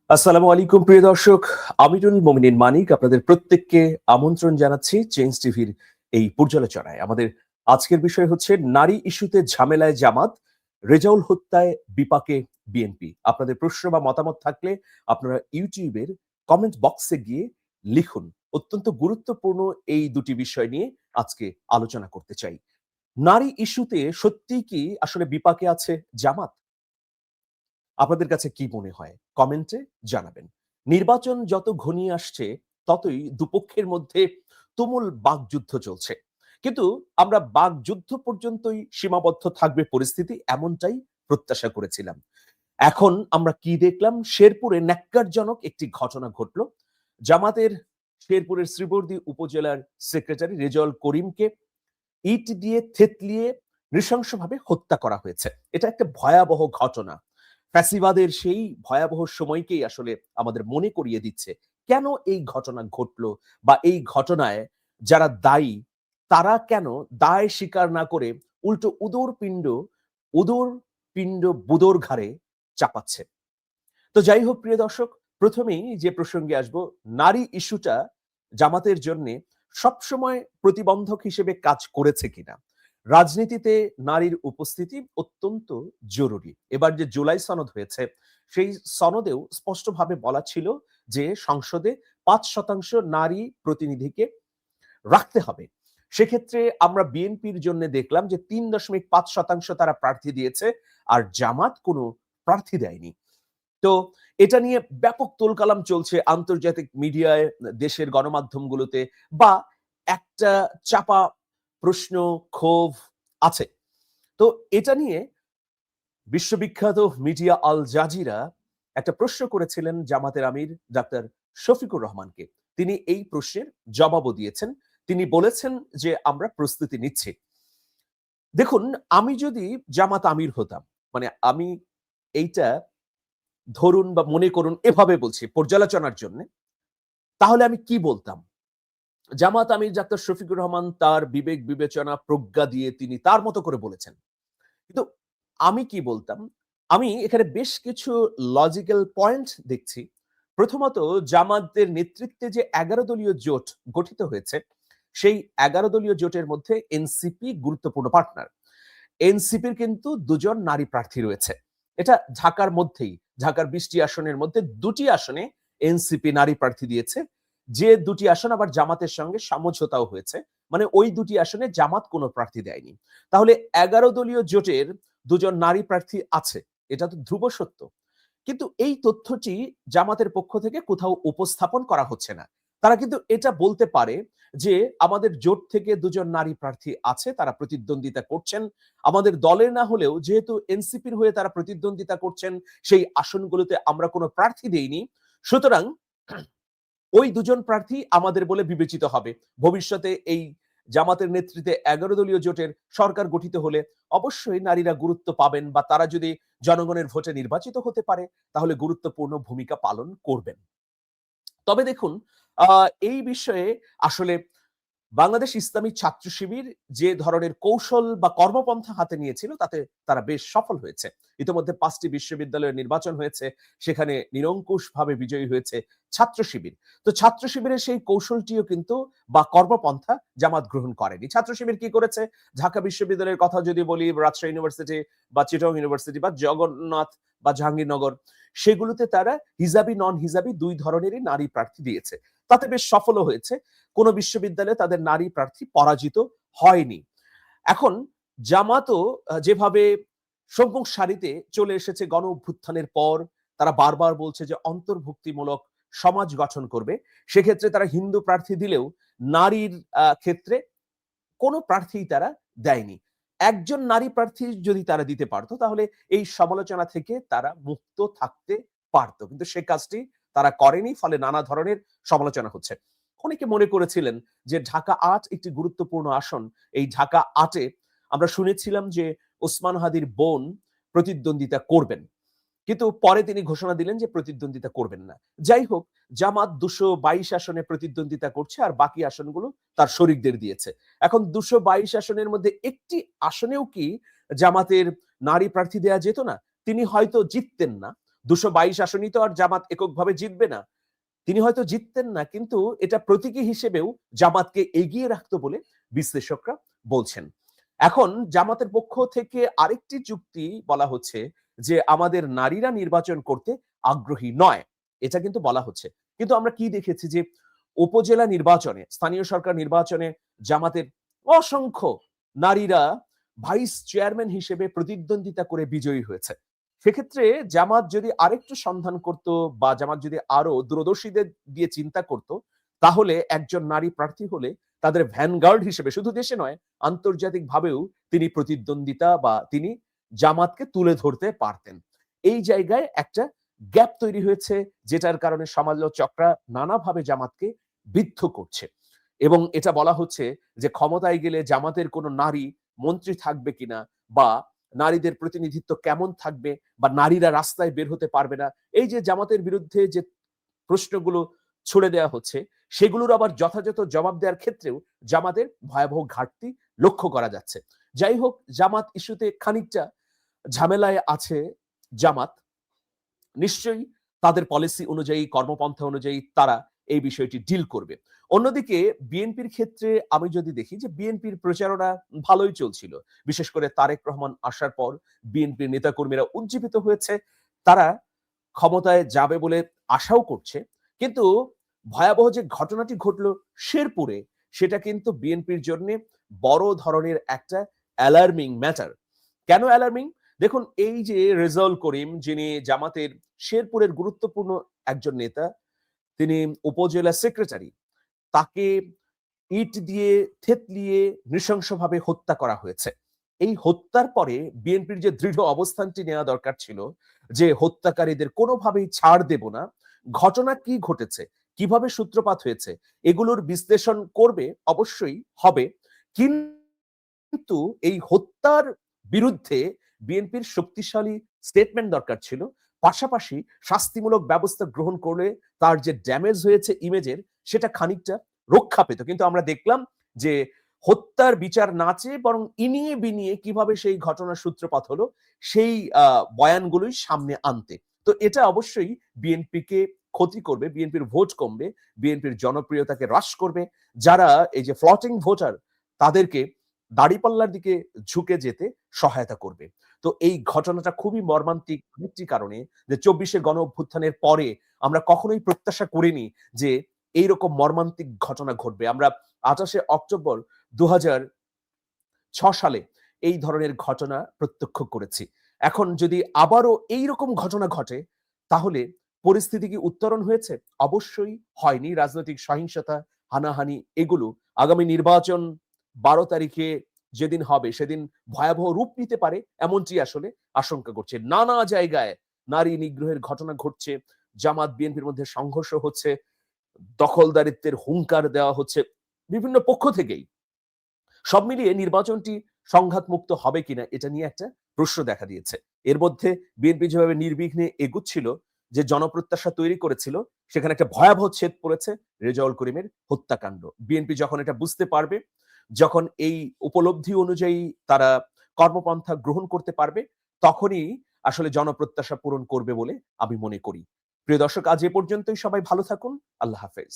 আসসালামু আলাইকুম প্রিয় দর্শক, আমিরুল মোমিনিন মানিক আপনাদের প্রত্যেককে আমন্ত্রণ জানাচ্ছি চেঞ্জ টিভির এই পর্যালোচনায়। আমাদের আজকের বিষয় হচ্ছে নারী ইস্যুতে ঝামেলায় জামাত, রেজাউল হত্যায় বিপাকে বিএনপি। আপনাদের প্রশ্ন বা মতামত থাকলে আপনারা ইউটিউবের কমেন্ট বক্সে গিয়ে লিখুন। অত্যন্ত গুরুত্বপূর্ণ এই দুটি বিষয় নিয়ে আজকে আলোচনা করতে চাই। নারী ইস্যুতে সত্যিই কি আসলে বিপাকে আছে জামাত? আপনাদের কাছে কি মনে হয় কমেন্টে জানাবেন। নির্বাচন যত ঘনিয়ে আসছে ততই দুপক্ষের মধ্যে তুমুল বাকযুদ্ধ চলছে, কিন্তু আমরা বাকযুদ্ধ পর্যন্তই সীমাবদ্ধ থাকবে পরিস্থিতি এমনটাই প্রত্যাশা করেছিলাম। এখন আমরা কি দেখলাম? শেরপুরে ন্যাক্কারজনক একটি ঘটনা ঘটল। জামাতের শেরপুরের শ্রীবর্দী উপজেলার সেক্রেটারি রেজাউল করিমকে ইট দিয়ে থেতলিয়ে নৃশংসভাবে হত্যা করা হয়েছে। এটা একটা ভয়াবহ ঘটনা। ফ্যাসিবাদের সেই ভয়াবহ সময়কেই আসলে আমাদের মনে করিয়ে দিচ্ছে কেন এই ঘটনা ঘটলো, বা এই ঘটনায় যারা দায়ী তারা কেন দায় স্বীকার না করে উল্টো উদর পিণ্ড বুদোর ঘাড়ে চাপাচ্ছে। তো যাই হোক প্রিয় দর্শক, প্রথমেই যে প্রসঙ্গে আসব, নারী ইস্যুটা জামাতের জন্য সবসময় প্রতিবন্ধক হিসেবে কাজ করেছে কিনা। রাজনীতিতে নারীর উপস্থিতি অত্যন্ত জরুরি। এবার যে জুলাই সনদ হয়েছে সেই সনদেও স্পষ্টভাবে বলা ছিল যে সংসদে ৫% নারী প্রতিনিধিকে রাখতে হবে। সেক্ষেত্রে আমরা বিএনপির জন্য দেখলাম যে ৩.৫% তারা প্রার্থী দিয়েছে, আর জামাত কোনো প্রার্থী দেয়নি। তো এটা নিয়ে ব্যাপক তোলকালাম চলছে আন্তর্জাতিক মিডিয়ায়, দেশের গণমাধ্যমগুলোতে, বা একটা চাপা প্রশ্ন, ক্ষোভ আছে। তো এটা নিয়ে বিশ্ববিখ্যাত মিডিয়া আল জাজিরা একটা প্রশ্ন করেছিলেন জামাতের আমির ডাক্তার শফিকুর রহমানকে। তিনি এই প্রশ্নের জবাবও দিয়েছেন। তিনি বলেছেন যে আমরা প্রস্তুতি নিচ্ছি। দেখুন, আমি যদি জামাত আমির হতাম, মানে আমি এইটা ধরুন বা মনে করুন এভাবে বলছি পর্যালোচনার জন্য, তাহলে আমি কি বলতাম? জামাত আমির ডাক্তার শফিকুর রহমান তার বিবেক বিবেচনা প্রজ্ঞা দিয়ে তিনি তার মতো করে বলেছেন। কিন্তু আমি কি বলতাম? আমি এখানে বেশ কিছু লজিক্যাল পয়েন্ট দেখছি। প্রথমত, জামাতের নেতৃত্বে যে ১১ দলীয় জোট গঠিত হয়েছে, সেই ১১ দলীয় জোটের মধ্যে এনসিপি গুরুত্বপূর্ণ পার্টনার। এনসিপির কিন্তু ২ জন নারী প্রার্থী রয়েছে। এটা ঢাকার মধ্যেই, ঢাকার ২০টি আসনের মধ্যে ২টি আসনে এনসিপি নারী প্রার্থী দিয়েছে। যে ২টি আসন আবার জামাতের সঙ্গে সমঝোতাও হয়েছে। মানে ওই ২টি আসনে জামাত কোনো প্রার্থী দেয়নি। তাহলে ১১ দলীয় জোটের ২ জন নারী প্রার্থী আছে। এটা তো ধ্রুব সত্য। কিন্তু এই তথ্যটি জামাতের পক্ষ থেকে কোথাও উপস্থাপন করা হচ্ছে না। তারা কিন্তু এটা বলতে পারে যে আমাদের জোট থেকে ২ জন নারী প্রার্থী আছে, তারা প্রতিদ্বন্দ্বিতা করছেন। আমাদের দলের না হলেও যেহেতু এনসিপির হয়ে তারা প্রতিদ্বন্দ্বিতা করছেন, সেই আসনগুলোতে আমরা কোনো প্রার্থী দেইনি। সুতরাং ওই ২ জন প্রার্থী আমাদের বলে বিবেচিত হবে। ভবিষ্যতে এই জামাতের নেতৃত্বে ১১ দলীয় জোটের সরকার গঠিত হলে অবশ্যই নারীরা গুরুত্ব পাবেন, বা তারা যদি জনগণের ভোটে নির্বাচিত হতে পারে তাহলে গুরুত্বপূর্ণ ভূমিকা পালন করবেন। তবে দেখুন, এই বিষয়ে আসলে বাংলাদেশ ইসলামী ছাত্র শিবির যে ধরনের কৌশল বা কর্মপন্থা হাতে নিয়েছিল তাতে তারা বেশ সফল হয়েছে। ইতিমধ্যে ৫টি বিশ্ববিদ্যালয়ের নির্বাচন হয়েছে, সেখানে নিরঙ্কুশভাবে বিজয়ী হয়েছে ছাত্র শিবির। তো ছাত্র শিবিরের সেই কৌশলটিও কিন্তু বা কর্মপন্থা জামাত গ্রহণ করেনি। ছাত্র শিবির কি করেছে? ঢাকা বিশ্ববিদ্যালয়ের কথা যদি বলি, রাজশাহী ইউনিভার্সিটি বা চিটাগং ইউনিভার্সিটি বা জগন্নাথ বা জাহাঙ্গীরনগর, সেগুলোতে তারা হিজাবি নন হিজাবি ২ ধরনেরই নারী প্রার্থী দিয়েছে। তাতে বেশ সফলও হয়েছে। কোন বিশ্ববিদ্যালয়ে তাদের নারী প্রার্থী পরাজিত হয়নি। এখন জামাতও যেভাবে সম্মুখ সারিতে চলে এসেছে গণ অভ্যুত্থানের পর, তারা বারবার বলছে যে অন্তর্ভুক্তিমূলক সমাজ গঠন করবে। সেক্ষেত্রে তারা হিন্দু প্রার্থী দিলেও নারীর ক্ষেত্রে কোন প্রার্থীই তারা দেয়নি। একজন নারী প্রার্থী যদি তারা দিতে পারত তাহলে এই সমালোচনা থেকে তারা মুক্ত থাকতে পারত। কিন্তু সে কাজটি তারা করেনি, ফলে নানা ধরনের সমালোচনা হচ্ছে। অনেকে মনে করেছিলেন যে ঢাকা ৮ একটি গুরুত্বপূর্ণ আসন। এই ঢাকা ৮ এ আমরা শুনেছিলাম যে ওসমান হাদির বোন প্রতিদ্বন্দ্বিতা করবেন। কিন্তু পরে তিনি ঘোষণা দিলেন যে প্রতিদ্বন্দ্বিতা করবেন না। যাই হোক, জামাত ২২২ আসনে প্রতিদ্বন্দ্বিতা করছে, আর বাকি আসনগুলো তার শরিকদের দিয়েছে। এখন ২২২ আসনের মধ্যে একটি আসনেও কি জামাতের নারী প্রার্থী দেয়া যেত না? তিনি হয়তো জিততেন না। ২২২ আসনই তো আর জামাত এককভাবে জিতবে না। তিনি হয়তো জিততেন না, কিন্তু এটা প্রতীকী হিসেবেও জামাতকে এগিয়ে রাখতো বলে বিশ্লেষকরা বলছেন। এখন জামাতের পক্ষ থেকে আরেকটি যুক্তি বলা হচ্ছে যে আমাদের নারীরা নির্বাচন করতে আগ্রহী নয়। এটা কিন্তু বলা হচ্ছে। কিন্তু আমরা কি দেখেছি যে উপজেলা নির্বাচনে, স্থানীয় সরকার নির্বাচনে জামাতের অসংখ্য নারীরা ভাইস চেয়ারম্যান হিসেবে প্রতিদ্বন্দ্বিতা করে বিজয়ী হয়েছে। সেক্ষেত্রে জামাত যদি আরেকটু সন্ধান করত বা জামাত যদি আরো দূরদর্শীদের দিয়ে চিন্তা করত, তাহলে একজন নারী প্রার্থী হলে তাদের ভ্যানগার্ড হিসেবে শুধু দেশে নয়, আন্তর্জাতিকভাবেও তিনি প্রতিদ্বন্দ্বিতা বা তিনি জামাতকে তুলে ধরতে পারতেন। এই জায়গায় একটা গ্যাপ তৈরি হয়েছে, যেটার কারণে সমালোচকরা নানাভাবে জামাতকে বিদ্ধ করছে। এবং এটা বলা হচ্ছে যে ক্ষমতায় গেলে জামাতের কোনো নারী মন্ত্রী থাকবে কিনা, বা নারীদের প্রতিনিধিত্ব কেমন থাকবে, বা নারীরা রাস্তায় বের হতে পারবে না। এই যে জামাতের বিরুদ্ধে যে প্রশ্নগুলো ছুড়ে দেওয়া হচ্ছে, সেগুলোর আবার যথাযথ জবাব দেওয়ার ক্ষেত্রেও জামাতের ভয়াবহ ঘাটতি লক্ষ্য করা যাচ্ছে। যাই হোক, জামাত ইস্যুতে খানিকটা ঝামেলায় আছে জামাত। নিশ্চয়ই তাদের পলিসি অনুযায়ী, কর্মপন্থা অনুযায়ী তারা এই বিষয়টি ডিল করবে। অন্যদিকে বিএনপির ক্ষেত্রে আমি যদি দেখি যে বিএনপির প্রচারণা ভালোই চলছিল। বিশেষ করে তারেক রহমান আসার পর বিএনপির নেতাকর্মীরা উজ্জীবিত হয়েছে। তারা ক্ষমতায় যাবে বলে আশাও করছে। কিন্তু ভয়াবহ যে ঘটনাটি ঘটল শেরপুরে, সেটা কিন্তু বিএনপির জন্যে বড় ধরনের একটা অ্যালার্মিং ম্যাটার। কেন অ্যালার্মিং? দেখুন, এই যে রেজাউল করিম, যিনি জামাতের শেরপুরের গুরুত্বপূর্ণ একজন নেতা, তিনি উপজেলা সেক্রেটারি। তাকে ইট দিয়ে থেতলিয়ে নৃশংসভাবে হত্যা করা হয়েছে। এই হত্যার পরে বিএনপির যে দৃঢ় অবস্থানটি নেওয়া দরকার ছিল যে হত্যাকারীদের কোনোভাবেই ছাড় দেব না, ঘটনা কি ঘটেছে, কিভাবে সূত্রপাত হয়েছে, এগুলোর বিশ্লেষণ করবে, অবশ্যই হবে। কিন্তু এই হত্যার বিরুদ্ধে বিএনপির শক্তিশালী স্টেটমেন্ট দরকার ছিল। পাশাপাশি শাস্তিমূলক ব্যবস্থা গ্রহণ করলে তার যে ড্যামেজ হয়েছে ইমেজের, সেটা খানিকটা রক্ষা পেত। কিন্তু আমরা দেখলাম যে হত্যার বিচার না চেয়ে বরং ইনিয়ে বিনিয়ে কিভাবে সেই ঘটনার সূত্রপাত হলো, সেই বয়ানগুলোই সামনে আনতে। তো এটা অবশ্যই বিএনপিকে ক্ষতি করবে, বিএনপির ভোট কমবে, বিএনপির জনপ্রিয়তাকে হ্রাস করবে। যারা এই যে ফ্লটিং ভোটার, তাদেরকে দাঁড়িপাল্লার দিকে ঝুঁকে যেতে সহায়তা করবে। তো এই ঘটনাটা খুবই মর্মান্তিক একটি কারণে, যে ২৪শে গণ অভ্যুত্থানের পরে আমরা কখনোই প্রত্যাশা করিনি যে এইরকম মর্মান্তিক ঘটনা ঘটবে। আমরা ২৮শে অক্টোবর ২০০৬ সালে এই ধরনের ঘটনা প্রত্যক্ষ করেছি। এখন যদি আবারও এইরকম ঘটনা ঘটে, তাহলে পরিস্থিতি কি উত্তরণ হয়েছে? অবশ্যই হয়নি। রাজনৈতিক সহিংসতা, হানাহানি, এগুলো আগামী নির্বাচন ১২ তারিখে যেদিন হবে, সেদিন ভয়াবহ রূপ নিতে পারে, এমনটি আসলে আশঙ্কা করছে। নানা জায়গায় নারী নিগ্রহের ঘটনা ঘটছে, জামাত বিএনপির মধ্যে সংঘর্ষ হচ্ছে, দখলদারিত্বের হুঙ্কার দেওয়া হচ্ছে বিভিন্ন পক্ষ থেকেই। সব মিলিয়ে নির্বাচনটি সংঘাতমুক্ত হবে কিনা, এটা নিয়ে একটা প্রশ্ন দেখা দিয়েছে। এর মধ্যে বিএনপি যেভাবে নির্বিঘ্নে এগুচ্ছিল, যে জনপ্রত্যাশা তৈরি করেছিল, সেখানে একটা ভয়াবহ ছেদ পড়েছে রেজাউল করিমের হত্যাকাণ্ড। বিএনপি যখন এটা বুঝতে পারবে, যখন এই উপলব্ধি অনুযায়ী তারা কর্মপন্থা গ্রহণ করতে পারবে, তখনই আসলে জনপ্রত্যাশা পূরণ করবে বলে আমি মনে করি। প্রিয় দর্শক, আজ এ পর্যন্তই। সবাই ভালো থাকুন। আল্লাহ হাফেজ।